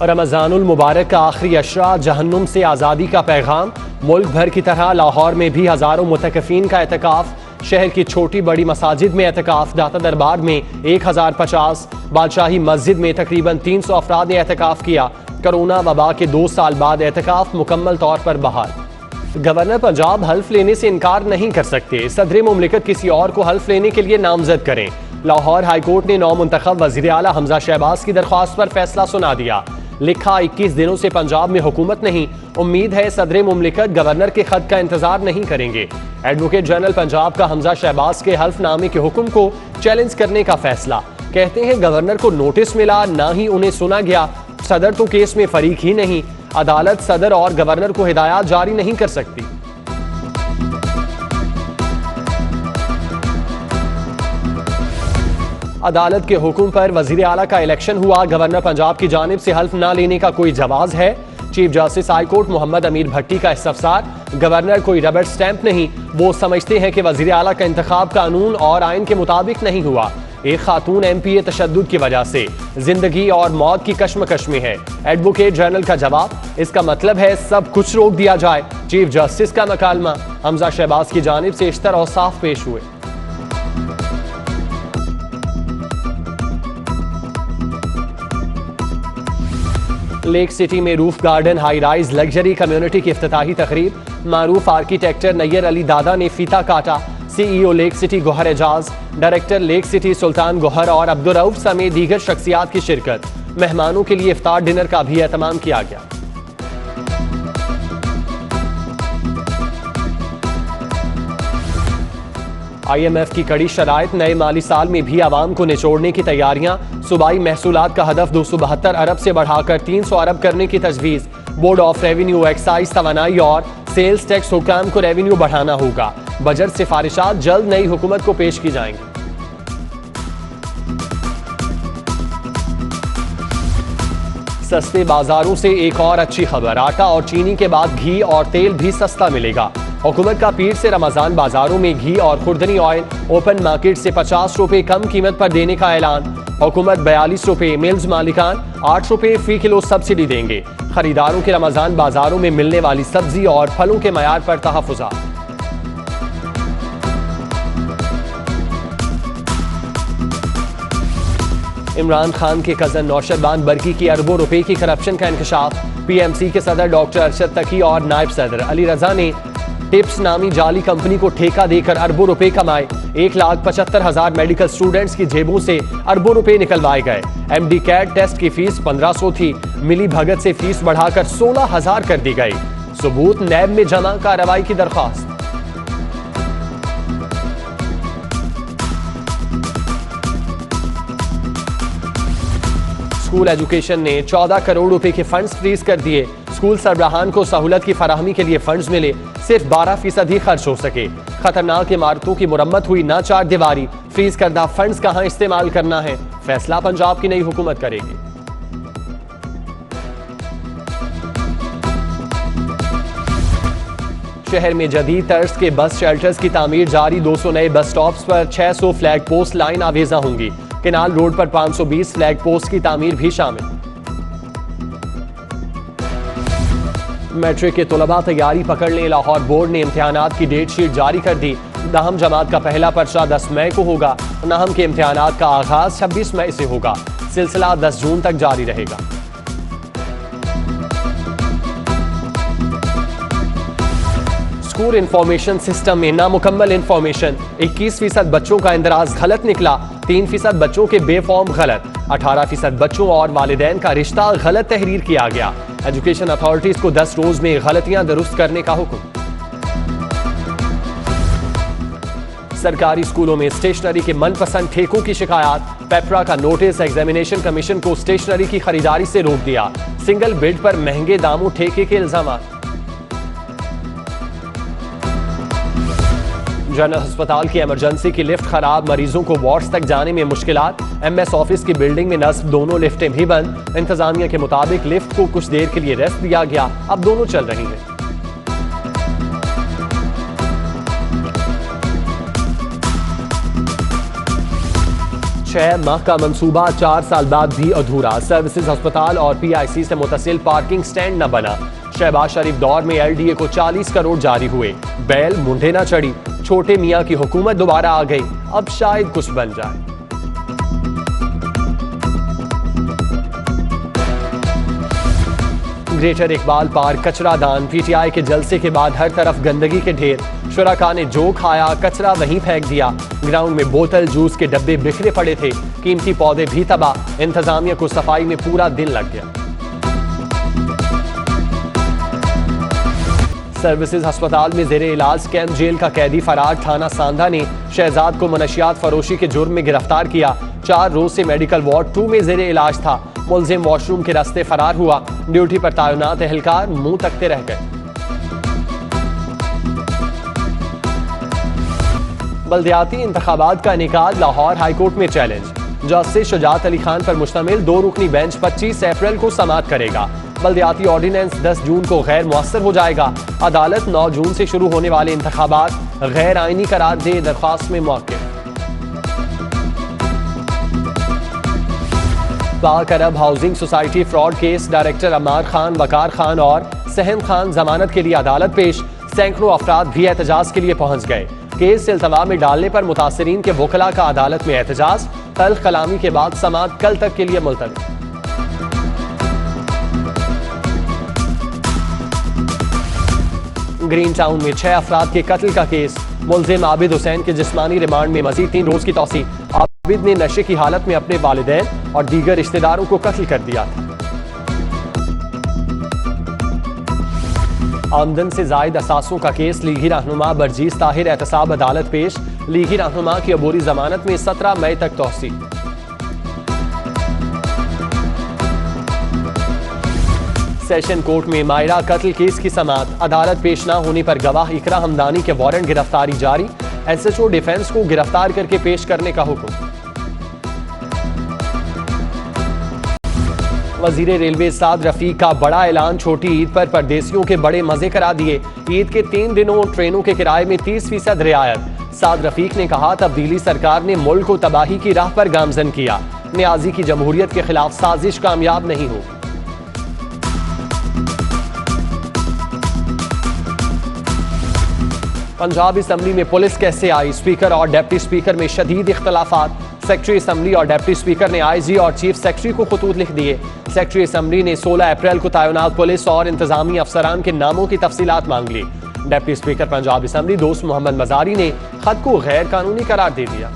रमज़ानुल मुबारक का आखिरी अशरा, जहन्नुम से आज़ादी का पैगाम। मुल्क भर की तरह लाहौर में भी हज़ारों मुतकफ़ीन का एतकाफ़। शहर की छोटी बड़ी मसाजिद में एतकाफ़। दाता दरबार में 1050, बादशाही मस्जिद में तकरीबन 300 अफराद ने एतकाफ़ किया। कोरोना वबा के 2 साल बाद एतकाफ़ मुकम्मल तौर पर बहाल। गवर्नर पंजाब हल्फ लेने से इनकार नहीं कर सकते, सदर मुमलिकत किसी और को हल्फ लेने के लिए नामजद करें। लाहौर हाईकोर्ट ने नौमुंतखब वज़ीर आला हमजा शहबाज की दरख्वास्त पर फैसला सुना दिया। लिखा, 21 दिनों से पंजाब में हुकूमत नहीं, उम्मीद है सदर मुमलिकत गवर्नर के खत का इंतजार नहीं करेंगे। एडवोकेट जनरल पंजाब का हमजा शहबाज के हल्फनामे के हुक्म को चैलेंज करने का फैसला। कहते हैं गवर्नर को नोटिस मिला, ना ही उन्हें सुना गया। सदर तो केस में फरीक ही नहीं, अदालत सदर और गवर्नर को हिदायत जारी नहीं कर सकती। अदालत के हुक्म पर वजीर आला का इलेक्शन हुआ। गवर्नर पंजाब की जानिब से हल्फ न लेने का कोई जवाज है? Chief justice high court Mohammad Amir Bhatti का इस्तफसार। गवर्नर कोई रबर स्टैंप नहीं, वो समझते हैं कि वजीर आला का इंतखाब कानून और आइन के मुताबिक नहीं हुआ। एक खातून MPA तशद्दुद की वजह से जिंदगी और मौत की कश्मकश में है। एडवोकेट जनरल का जवाब, इसका मतलब है सब कुछ रोक दिया जाए। चीफ जस्टिस का मकालमा। हमजा शहबाज की जानिब से इश्तर और साफ पेश हुए। लेक सिटी में roof garden high rise luxury community की इफ्तिताही तकरीब। मारूफ आर्किटेक्टर नैयर अली दादा ने फीता काटा। CEO lake city Gohar Ejaz, director lake city Sultan Gohar और अब्दुल रऊफ समेत दीगर शख्सियात की शिरकत। मेहमानों के लिए इफ्तार डिनर का भी एहतमाम किया गया। IMF की कड़ी शराइत, नए माली साल में भी आवाम को निचोड़ने की तैयारियां। सूबाई महसूलात का हदफ 272 अरब से बढ़ाकर 300 अरब करने की तजवीज़। बोर्ड ऑफ रेवेन्यू, एक्साइज, तवानाई और सेल्स टैक्स हुकाम को रेवेन्यू बढ़ाना होगा। बजट सिफारिशात जल्द नई हुकूमत को पेश की जाएंगी। सस्ते बाजारों से एक और अच्छी खबर, आटा और चीनी के बाद घी और तेल भी सस्ता मिलेगा। हुकूमत का पीर से रमजान बाजारों में घी और खुर्दनी ऑयल ओपन मार्केट से 50 रुपए कम कीमत पर देने का ऐलान। हुकूमत 42 रुपए, मिल्स मालिकान 8 रुपए फी किलो सब्सिडी देंगे। खरीदारों के रमजान बाजारों में मिलने वाली सब्जी और फलों के मयार पर तहफ़्फ़ुज़ात। इमरान खान के कजन नौशद बान बर्की की अरबों रुपए की करप्शन का इंकशाफ। PMC के सदर डॉक्टर अरशद तकी और नायब सदर अली रजा ने टिप्स नामी जाली कंपनी को ठेका देकर अरबों रुपए कमाए। 1,75,000 मेडिकल स्टूडेंट्स की जेबों से अरबों रुपए निकलवाए गए। MD कैट टेस्ट की फीस 1500 थी, मिली भगत से फीस बढ़ाकर 16,000 कर दी गई। सबूत नैब में जमा, कार्रवाई की दरख्वास्त। स्कूल एजुकेशन ने 14 करोड़ रुपए के फंड्स फ्रीज कर दिए। स्कूल सरबराहान को सहूलत की फराहमी के लिए फंड्स मिले, सिर्फ 12% ही खर्च हो सके। खतरनाक इमारतों की मुरम्मत हुई ना चार दीवारी। फ्रीज करदा फंड्स कहां इस्तेमाल करना है, फैसला पंजाब की नई हुकूमत करेगी। शहर में जदीद तर्ज के बस शेल्टर्स की तामीर जारी। 200 नए बस स्टॉप्स पर 600 फ्लैग पोस्ट लाइन आवेजा होंगी। केनाल रोड पर 520 फ्लैग पोस्ट की तामीर भी शामिल। मैट्रिक के तलबा तैयारी पकड़ लें, लाहौर बोर्ड ने इम्तिहानात की डेट शीट जारी कर दी। नाहम जमात का पहला पर्चा 10 मई को होगा। नाहम के इम्तिहानात का आगाज 26 मई से होगा। सिलसिला 10 जून तक जारी रहेगा। स्कूल इंफॉर्मेशन सिस्टम में नामुकम्मल इंफॉर्मेशन। 21% बच्चों का इंदराज गलत निकला। 3% बच्चों के बेफॉर्म गलत। 18% बच्चों और वालिदैन का रिश्ता गलत तहरीर किया गया। एजुकेशन अथॉरिटीज को 10 रोज में गलतियां दुरुस्त करने का हुक्म। सरकारी स्कूलों में स्टेशनरी के मनपसंद ठेकों की शिकायत। पेपरा का नोटिस, एग्जामिनेशन कमीशन को स्टेशनरी की खरीदारी से रोक दिया। सिंगल बिड पर महंगे दामों ठेके के इल्जाम। जनरल अस्पताल की इमरजेंसी की लिफ्ट खराब, मरीजों को वार्ड्स तक जाने में मुश्किलात। MS ऑफिस की बिल्डिंग में नस्ब, दोनों लिफ्टें भी बंद। इंतजामिया के मुताबिक लिफ्ट को कुछ देर के लिए रेस्ट दिया गया, अब दोनों चल रही हैं। 6 माह का मंसूबा 4 साल बाद भी अधूरा। सर्विसेज अस्पताल और PIC से मुतसिल पार्किंग स्टैंड न बना। शहबाज शरीफ दौर में LDA को 40 करोड़ जारी हुए। बैल मुंडे न चढ़ी। छोटे मियां की हुकूमत दोबारा आ गई, अब शायद कुछ बन जाए। ग्रेटर इकबाल पार्क कचरा दान। PTI के जलसे के बाद हर तरफ गंदगी के ढेर। शुरका ने जो खाया कचरा वहीं फेंक दिया। ग्राउंड में बोतल जूस के डब्बे बिखरे पड़े थे। कीमती पौधे भी तबाह। इंतजामिया को सफाई में पूरा दिन लग गया। सर्विसेज अस्पताल में जेरे इलाज कैंप जेल का कैदी फरार। थाना सांधा ने शहजाद को मनशियात फरोशी के जुर्म में गिरफ्तार किया। 4 रोज से मेडिकल वार्ड 2 में जेरे इलाज था। मुलजिम वॉशरूम के रास्ते फरार हुआ। ड्यूटी पर तैनात एहलकार मुंह तकते रह गए। बल्दियाती इंतखाबात का इनेकाद। लाहौर हाईकोर्ट में चैलेंज। जस्टिस शुजात अली खान पर मुश्तमिल 2 रुकनी बेंच 25 अप्रैल को समाअत करेगा। बल्दियाती ऑर्डिनेंस 10 जून को गैर मुअस्सर हो जाएगा। अदालत 9 जून से शुरू होने वाले इंतखाबात गैर आईनी करार दे। दरख्वास्त में मौके। Pak Arab housing society fraud case. Director Ammar Khan, Waqar Khan और सहन खान जमानत के लिए अदालत पेश। सैकड़ों अफराद भी एहतजाज के लिए पहुंच गए। केस इल्तवा में डालने पर मुतासरीन के वकला का अदालत में एहतजाज। कल कलामी के बाद समाअत कल तक के लिए मुलतवी। ग्रीन टाउन में 6 अफराद के कत्ल का केस। मुलजिम आबिद हुसैन के जिस्मानी रिमांड में मजीद 3 रोज की तौसी। आबिद ने नशे की हालत में अपने वालिदैन और दीगर रिश्तेदारों को कत्ल कर दिया था। आमदन से जायद असासों का केस। लीगी रहनुमा बरजीज ताहिर एहतसाब अदालत पेश। लीगी रहनुमा की अबूरी जमानत में 17 मई तक तौसी। सेशन कोर्ट में मायरा कत्ल केस की समाअत। अदालत पेश न होने पर गवाह इकरा हमदानी के वारंट गिरफ्तारी जारी। SHO डिफेंस को गिरफ्तार करके पेश करने का हुक्म। वजीर रेलवे साद रफीक का बड़ा ऐलान। छोटी ईद पर परदेसियों के बड़े मजे करा दिए। ईद के 3 दिनों ट्रेनों के किराए में 30% रियायत। साद रफीक ने कहा तब्दीली सरकार ने मुल्क को तबाही की राह पर गामजन किया। न्याजी की जमहूरियत के खिलाफ साजिश कामयाब नहीं हो। पंजाब असम्बली में पुलिस कैसे आई। स्पीकर और डिप्टी स्पीकर में शदीद इख्तलाफात। सेक्रेटरी असम्बली और डिप्टी स्पीकर ने IG और चीफ सेक्रेटरी को खतूत लिख दिए। सेक्रेटरी असम्बली ने 16 अप्रैल को तैनात पुलिस और इंतजामी अफसरान के नामों की तफसीलात मांग ली। डिप्टी स्पीकर पंजाब असम्बली दोस्त मोहम्मद मजारी ने खत को गैर कानूनी करार दे दिया।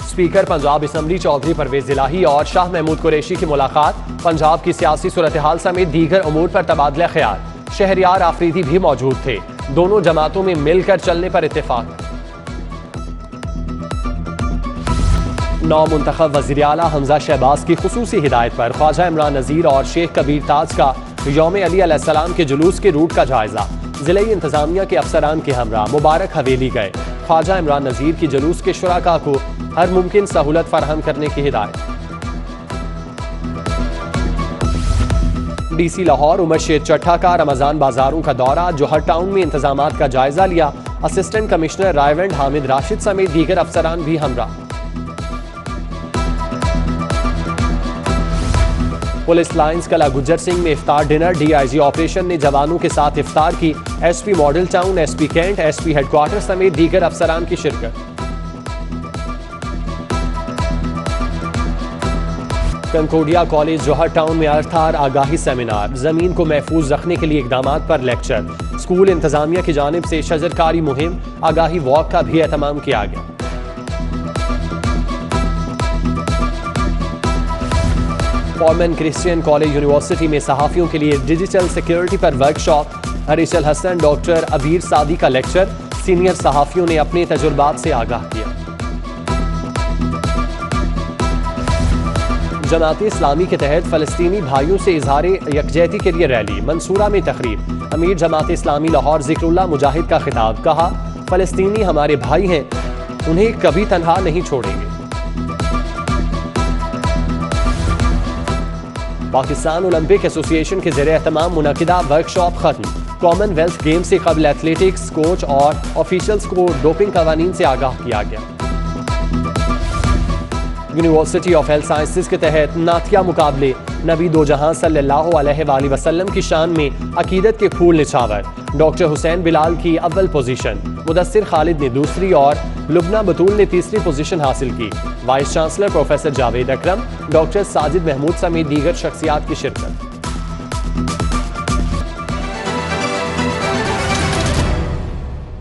स्पीकर पंजाब असम्बली चौधरी परवेज इलाही और शाह महमूद कुरैशी की मुलाकात। पंजाब की सियासी सूरत हाल समेत दीगर उमूर पर तबादला ख्याल। शहरियार आफरीदी भी मौजूद थे। दोनों जमातों में मिलकर चलने पर इत्तेफाक। नौ मुंतखब वज़ीर आला हमजा शहबाज की खुसूसी हिदायत पर ख्वाजा इमरान नज़ीर और शेख कबीर ताज का यौम अली अलैहिस्सलाम के जुलूस के रूट का जायजा। जिले इंतजामिया के अफसरान के हमरा मुबारक हवेली गए। ख्वाजा इमरान नज़ीर की जुलूस के शुरका को हर मुमकिन सहूलत फराहम करने की हिदायत। DC लाहौर उमर शेर चट्ठा का रमजान बाजारों का दौरा। जोहर टाउन में इंतजामात का जायजा लिया। असिस्टेंट कमिश्नर रायवेंड हामिद राशिद समेत दीगर अफसरान भी हमरा। पुलिस लाइन्स कला गुज्जर सिंह में इफ्तार डिनर। DIG ऑपरेशन ने जवानों के साथ इफ्तार की। SP model town, SP cantt, SP headquarter समेत दीगर अफसरान की शिरकत। कंकोडिया कॉलेज जोहर टाउन में अर्थार आगाही सेमिनार। जमीन को महफूज रखने के लिए इकदामात पर लेक्चर। स्कूल इंतजामिया की जानिब से शजरकारी मुहिम आगाही वॉक का भी एहतमाम किया गया। फॉर्मन क्रिश्चियन कॉलेज यूनिवर्सिटी में सहाफ़ियों के लिए डिजिटल सिक्योरिटी पर वर्कशॉप। हरीशल हसन, डॉक्टर अबीर सादी का लेक्चर। सीनियर सहाफ़ियों ने अपने तजुर्बात से आगाह किया। जमात इस्लामी के तहत फ़लस्तीनी भाइयों से इजहार यकजहती के लिए रैली। मंसूरा में तकरीब। अमीर जमात इस्लामी लाहौर ज़िक्रुल्लाह मुजाहिद का खिताब। कहा फ़लस्तीनी हमारे भाई हैं, उन्हें कभी तन्हा नहीं छोड़ेंगे। पाकिस्तान ओलंपिक एसोसिएशन के ज़रिए तमाम मुनक़िदा वर्कशॉप खत्म। कॉमनवेल्थ गेम से कबल एथलेटिक्स कोच और ऑफिशियल्स को डोपिंग कवानीन से आगाह किया गया। यूनिवर्सिटी ऑफ हेल्थ साइंसेज के तहत नातिया मुकाबले नबी दो जहां सल्लल्लाहु अलैहि वसल्लम की शान में अकीदत के फूल निछावर। डॉक्टर हुसैन बिलाल की अव्वल पोजीशन, मुदस्सिर खालिद ने दूसरी और लुबना बतूल ने तीसरी पोजीशन हासिल की। वाइस चांसलर प्रोफेसर जावेद अकरम, डॉक्टर साजिद महमूद समेत दीगर शख्सियात की शिरकत।